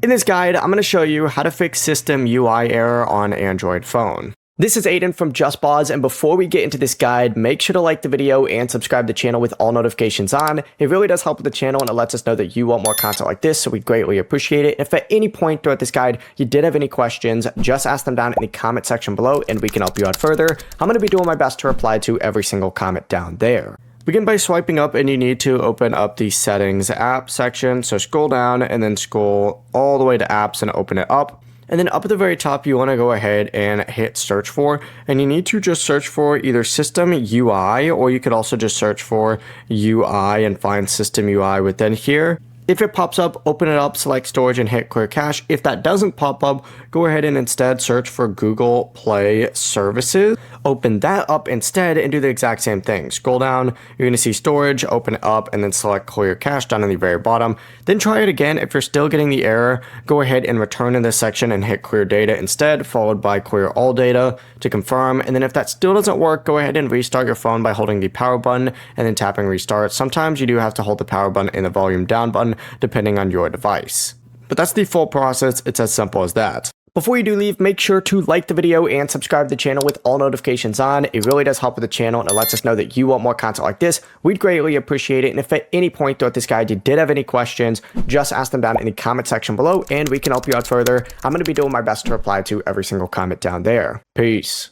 In this guide, I'm going to show you how to fix system UI error on Android phone. This is Aiden from JustBoz, and before we get into this guide, make sure to like the video and subscribe to the channel with all notifications on. It really does help with the channel and it lets us know that you want more content like this, so we greatly appreciate it. If at any point throughout this guide you did have any questions, just ask them down in the comment section below and we can help you out further. I'm going to be doing my best to reply to every single comment down there. Begin by swiping up and you need to open up the settings app section. So scroll down and then scroll all the way to apps and open it up. And then up at the very top, you want to go ahead and hit search for, and you need to just search for either system UI, or you could also just search for UI and find system UI within here. If it pops up, open it up, select storage and hit clear cache. If that doesn't pop up, go ahead and instead search for Google Play Services. Open that up instead and do the exact same thing. Scroll down, you're going to see storage, open it up, and then select clear cache down in the very bottom. Then try it again. If you're still getting the error, go ahead and return in this section and hit clear data instead, followed by clear all data to confirm. And then if that still doesn't work, go ahead and restart your phone by holding the power button and then tapping restart. Sometimes you do have to hold the power button and the volume down button depending on your device. But that's the full process. It's as simple as that. Before you do leave, make sure to like the video and subscribe to the channel with all notifications on. It really does help with the channel and it lets us know that you want more content like this. We'd greatly appreciate it. And if at any point throughout this guide you did have any questions, just ask them down in the comment section below and we can help you out further. I'm going to be doing my best to reply to every single comment down there. Peace.